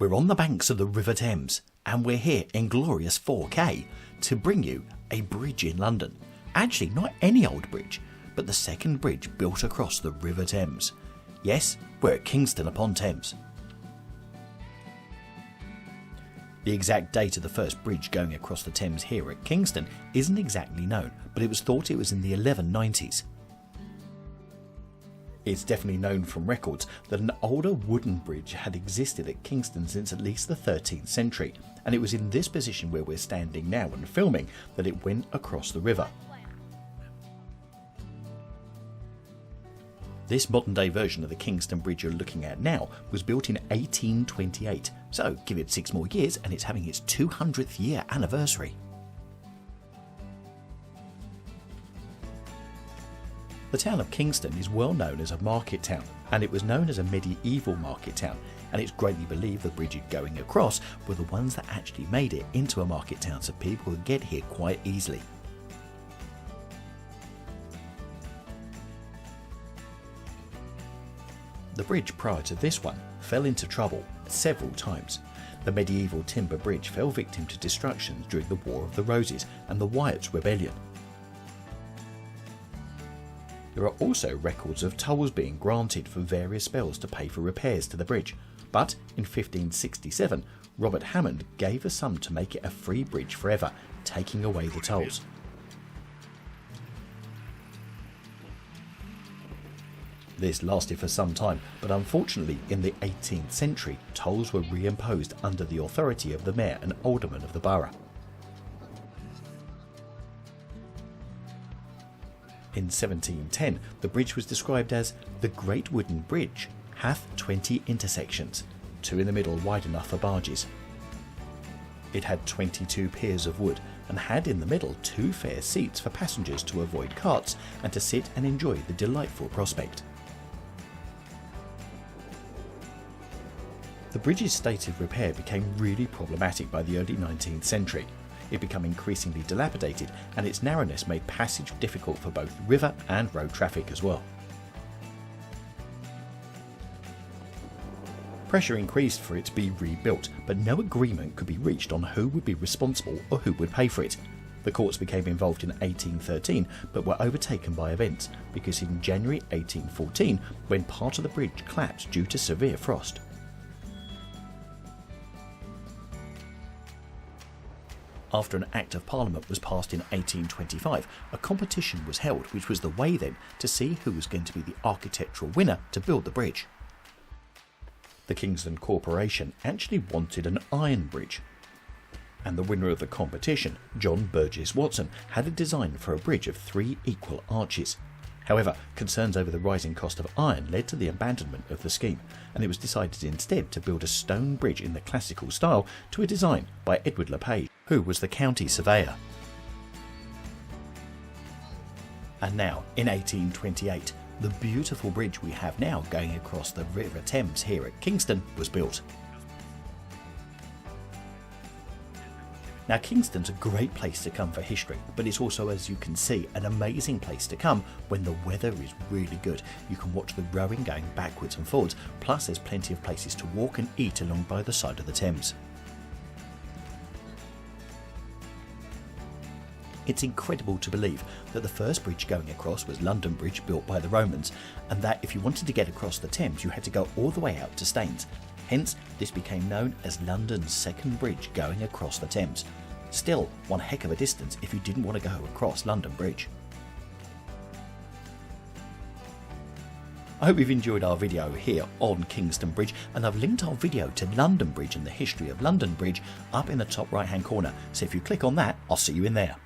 We're on the banks of the River Thames, and we're here in glorious 4K to bring you a bridge in London. Actually, not any old bridge, but the second bridge built across the River Thames. Yes, we're at Kingston upon Thames. The exact date of the first bridge going across the Thames here at Kingston isn't exactly known, but it was thought it was in the 1190s. It's definitely known from records that an older wooden bridge had existed at Kingston since at least the 13th century, and it was in this position where we're standing now and filming that it went across the river. This modern day version of the Kingston Bridge you're looking at now was built in 1828, so give it 6 more years and it's having its 200th year anniversary. The town of Kingston is well known as a market town, and it was known as a medieval market town, and it's greatly believed the bridges going across were the ones that actually made it into a market town so people could get here quite easily. The bridge prior to this one fell into trouble several times. The medieval timber bridge fell victim to destruction during the War of the Roses and the Wyatt's Rebellion. There are also records of tolls being granted for various spells to pay for repairs to the bridge, but in 1567 Robert Hammond gave a sum to make it a free bridge forever, taking away the tolls. This lasted for some time, but unfortunately in the 18th century tolls were reimposed under the authority of the mayor and aldermen of the borough. In 1710, the bridge was described as the Great Wooden Bridge, hath 20 intersections, 2 in the middle wide enough for barges. It had 22 piers of wood and had in the middle 2 fair seats for passengers to avoid carts and to sit and enjoy the delightful prospect. The bridge's state of repair became really problematic by the early 19th century. It became increasingly dilapidated, and its narrowness made passage difficult for both river and road traffic as well. Pressure increased for it to be rebuilt, but no agreement could be reached on who would be responsible or who would pay for it. The courts became involved in 1813 but were overtaken by events, because in January 1814, when part of the bridge collapsed due to severe frost. After an Act of Parliament was passed in 1825, a competition was held, which was the way then to see who was going to be the architectural winner to build the bridge. The Kingston Corporation actually wanted an iron bridge, and the winner of the competition, John Burgess Watson, had a design for a bridge of 3 equal arches. However, concerns over the rising cost of iron led to the abandonment of the scheme, and it was decided instead to build a stone bridge in the classical style to a design by Edward LePage, who was the county surveyor. And now, in 1828, the beautiful bridge we have now going across the River Thames here at Kingston was built. Now, Kingston's a great place to come for history, but it's also, as you can see, an amazing place to come when the weather is really good. You can watch the rowing going backwards and forwards, plus there's plenty of places to walk and eat along by the side of the Thames. It's incredible to believe that the first bridge going across was London Bridge, built by the Romans, and that if you wanted to get across the Thames you had to go all the way out to Staines. Hence, this became known as London's second bridge going across the Thames. Still, one heck of a distance if you didn't want to go across London Bridge. I hope you've enjoyed our video here on Kingston Bridge, and I've linked our video to London Bridge and the history of London Bridge up in the top right hand corner, so if you click on that, I'll see you in there.